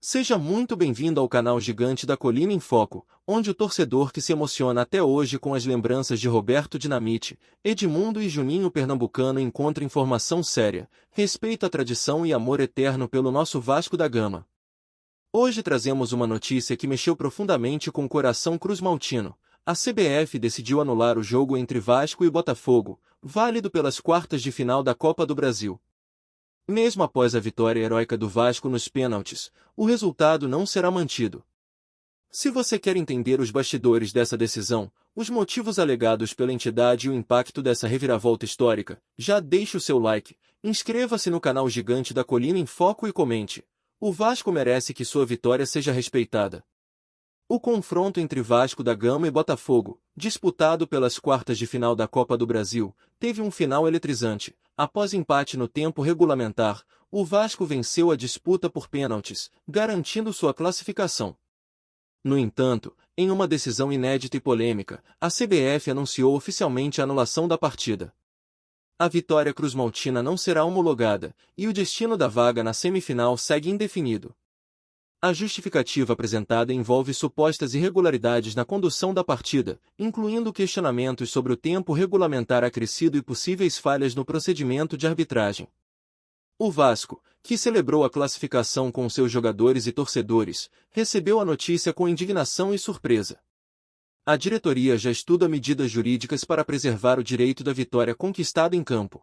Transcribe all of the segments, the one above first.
Seja muito bem-vindo ao canal Gigante da Colina em Foco, onde o torcedor que se emociona até hoje com as lembranças de Roberto Dinamite, Edmundo e Juninho Pernambucano encontra informação séria, respeito à tradição e amor eterno pelo nosso Vasco da Gama. Hoje trazemos uma notícia que mexeu profundamente com o coração cruzmaltino. A CBF decidiu anular o jogo entre Vasco e Botafogo, válido pelas quartas de final da Copa do Brasil. Mesmo após a vitória heróica do Vasco nos pênaltis, o resultado não será mantido. Se você quer entender os bastidores dessa decisão, os motivos alegados pela entidade e o impacto dessa reviravolta histórica, já deixe o seu like, inscreva-se no canal Gigante da Colina em Foco e comente. O Vasco merece que sua vitória seja respeitada. O confronto entre Vasco da Gama e Botafogo, disputado pelas quartas de final da Copa do Brasil, teve um final eletrizante. Após empate no tempo regulamentar, o Vasco venceu a disputa por pênaltis, garantindo sua classificação. No entanto, em uma decisão inédita e polêmica, a CBF anunciou oficialmente a anulação da partida. A vitória cruzmaltina não será homologada, e o destino da vaga na semifinal segue indefinido. A justificativa apresentada envolve supostas irregularidades na condução da partida, incluindo questionamentos sobre o tempo regulamentar acrescido e possíveis falhas no procedimento de arbitragem. O Vasco, que celebrou a classificação com seus jogadores e torcedores, recebeu a notícia com indignação e surpresa. A diretoria já estuda medidas jurídicas para preservar o direito da vitória conquistada em campo.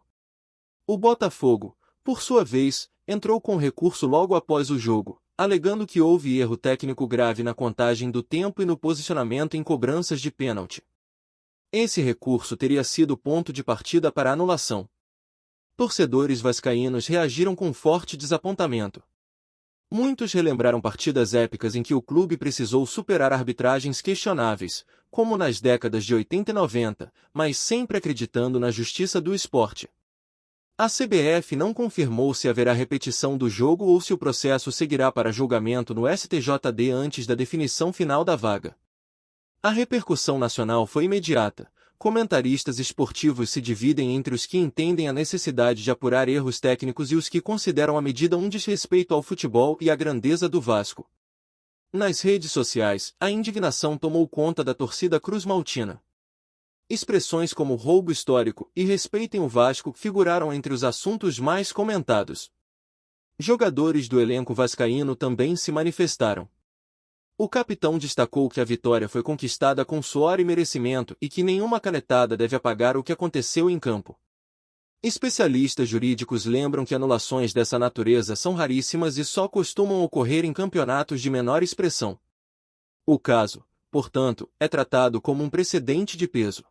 O Botafogo, por sua vez, entrou com recurso logo após o jogo, alegando que houve erro técnico grave na contagem do tempo e no posicionamento em cobranças de pênalti. Esse recurso teria sido o ponto de partida para a anulação. Torcedores vascaínos reagiram com forte desapontamento. Muitos relembraram partidas épicas em que o clube precisou superar arbitragens questionáveis, como nas décadas de 80 e 90, mas sempre acreditando na justiça do esporte. A CBF não confirmou se haverá repetição do jogo ou se o processo seguirá para julgamento no STJD antes da definição final da vaga. A repercussão nacional foi imediata. Comentaristas esportivos se dividem entre os que entendem a necessidade de apurar erros técnicos e os que consideram a medida um desrespeito ao futebol e à grandeza do Vasco. Nas redes sociais, a indignação tomou conta da torcida cruzmaltina. Expressões como roubo histórico e respeitem o Vasco figuraram entre os assuntos mais comentados. Jogadores do elenco vascaíno também se manifestaram. O capitão destacou que a vitória foi conquistada com suor e merecimento e que nenhuma canetada deve apagar o que aconteceu em campo. Especialistas jurídicos lembram que anulações dessa natureza são raríssimas e só costumam ocorrer em campeonatos de menor expressão. O caso, portanto, é tratado como um precedente de peso.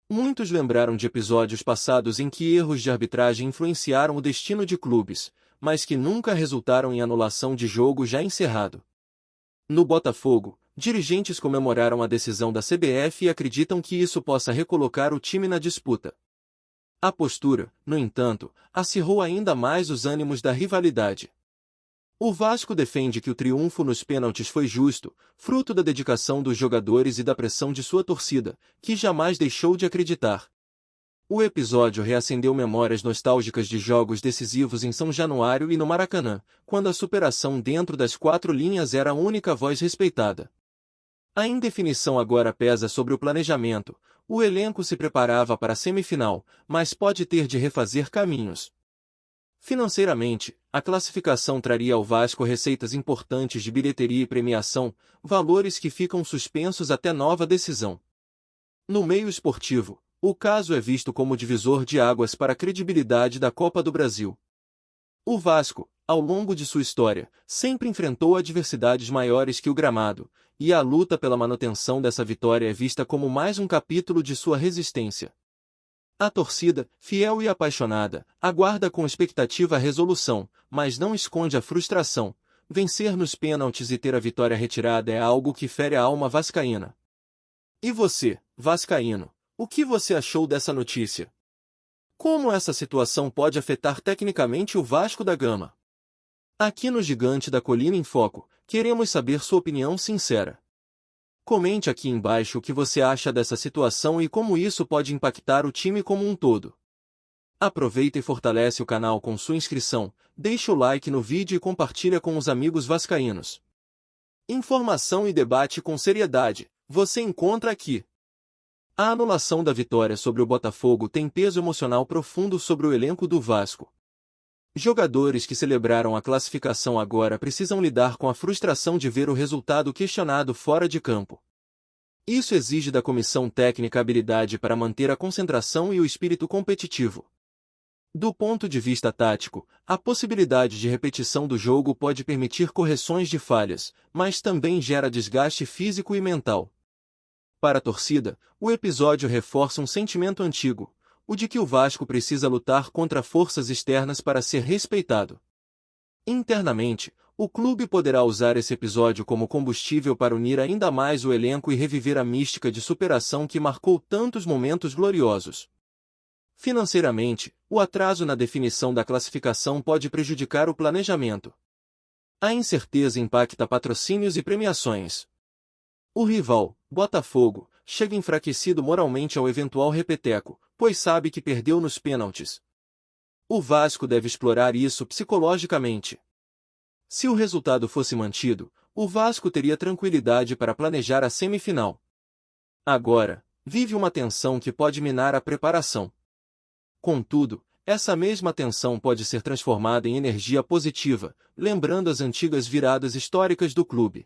Muitos lembraram de episódios passados em que erros de arbitragem influenciaram o destino de clubes, mas que nunca resultaram em anulação de jogo já encerrado. No Botafogo, dirigentes comemoraram a decisão da CBF e acreditam que isso possa recolocar o time na disputa. A postura, no entanto, acirrou ainda mais os ânimos da rivalidade. O Vasco defende que o triunfo nos pênaltis foi justo, fruto da dedicação dos jogadores e da pressão de sua torcida, que jamais deixou de acreditar. O episódio reacendeu memórias nostálgicas de jogos decisivos em São Januário e no Maracanã, quando a superação dentro das quatro linhas era a única voz respeitada. A indefinição agora pesa sobre o planejamento. O elenco se preparava para a semifinal, mas pode ter de refazer caminhos. Financeiramente, a classificação traria ao Vasco receitas importantes de bilheteria e premiação, valores que ficam suspensos até nova decisão. No meio esportivo, o caso é visto como divisor de águas para a credibilidade da Copa do Brasil. O Vasco, ao longo de sua história, sempre enfrentou adversidades maiores que o gramado, e a luta pela manutenção dessa vitória é vista como mais um capítulo de sua resistência. A torcida, fiel e apaixonada, aguarda com expectativa a resolução, mas não esconde a frustração. Vencer nos pênaltis e ter a vitória retirada é algo que fere a alma vascaína. E você, vascaíno, o que você achou dessa notícia? Como essa situação pode afetar tecnicamente o Vasco da Gama? Aqui no Gigante da Colina em Foco, queremos saber sua opinião sincera. Comente aqui embaixo o que você acha dessa situação e como isso pode impactar o time como um todo. Aproveita e fortalece o canal com sua inscrição, deixa o like no vídeo e compartilha com os amigos vascaínos. Informação e debate com seriedade, você encontra aqui. A anulação da vitória sobre o Botafogo tem peso emocional profundo sobre o elenco do Vasco. Jogadores que celebraram a classificação agora precisam lidar com a frustração de ver o resultado questionado fora de campo. Isso exige da comissão técnica habilidade para manter a concentração e o espírito competitivo. Do ponto de vista tático, a possibilidade de repetição do jogo pode permitir correções de falhas, mas também gera desgaste físico e mental. Para a torcida, o episódio reforça um sentimento antigo, o de que o Vasco precisa lutar contra forças externas para ser respeitado. Internamente, o clube poderá usar esse episódio como combustível para unir ainda mais o elenco e reviver a mística de superação que marcou tantos momentos gloriosos. Financeiramente, o atraso na definição da classificação pode prejudicar o planejamento. A incerteza impacta patrocínios e premiações. O rival, Botafogo, chega enfraquecido moralmente ao eventual repeteco, pois sabe que perdeu nos pênaltis. O Vasco deve explorar isso psicologicamente. Se o resultado fosse mantido, o Vasco teria tranquilidade para planejar a semifinal. Agora, vive uma tensão que pode minar a preparação. Contudo, essa mesma tensão pode ser transformada em energia positiva, lembrando as antigas viradas históricas do clube.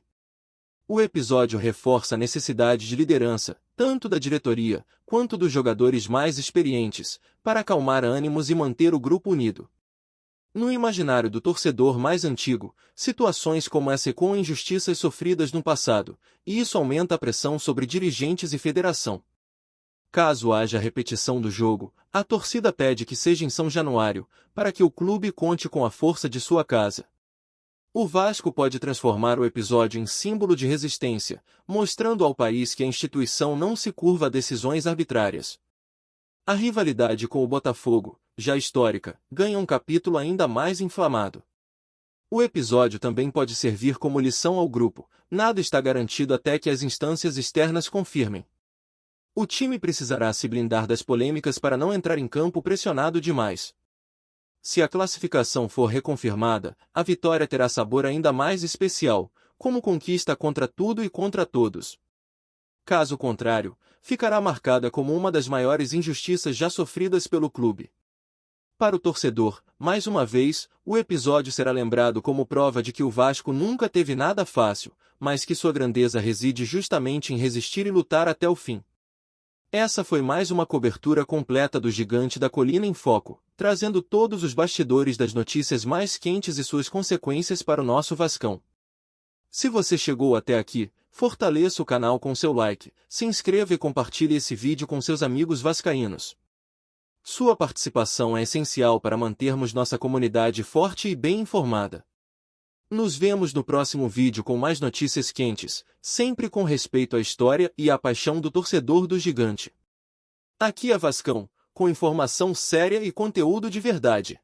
O episódio reforça a necessidade de liderança, tanto da diretoria, quanto dos jogadores mais experientes, para acalmar ânimos e manter o grupo unido. No imaginário do torcedor mais antigo, situações como essa ecoam injustiças sofridas no passado, e isso aumenta a pressão sobre dirigentes e federação. Caso haja repetição do jogo, a torcida pede que seja em São Januário, para que o clube conte com a força de sua casa. O Vasco pode transformar o episódio em símbolo de resistência, mostrando ao país que a instituição não se curva a decisões arbitrárias. A rivalidade com o Botafogo, já histórica, ganha um capítulo ainda mais inflamado. O episódio também pode servir como lição ao grupo, nada está garantido até que as instâncias externas confirmem. O time precisará se blindar das polêmicas para não entrar em campo pressionado demais. Se a classificação for reconfirmada, a vitória terá sabor ainda mais especial, como conquista contra tudo e contra todos. Caso contrário, ficará marcada como uma das maiores injustiças já sofridas pelo clube. Para o torcedor, mais uma vez, o episódio será lembrado como prova de que o Vasco nunca teve nada fácil, mas que sua grandeza reside justamente em resistir e lutar até o fim. Essa foi mais uma cobertura completa do Gigante da Colina em Foco, trazendo todos os bastidores das notícias mais quentes e suas consequências para o nosso Vascão. Se você chegou até aqui, fortaleça o canal com seu like, se inscreva e compartilhe esse vídeo com seus amigos vascaínos. Sua participação é essencial para mantermos nossa comunidade forte e bem informada. Nos vemos no próximo vídeo com mais notícias quentes, sempre com respeito à história e à paixão do torcedor do Gigante. Aqui é Vascão, com informação séria e conteúdo de verdade.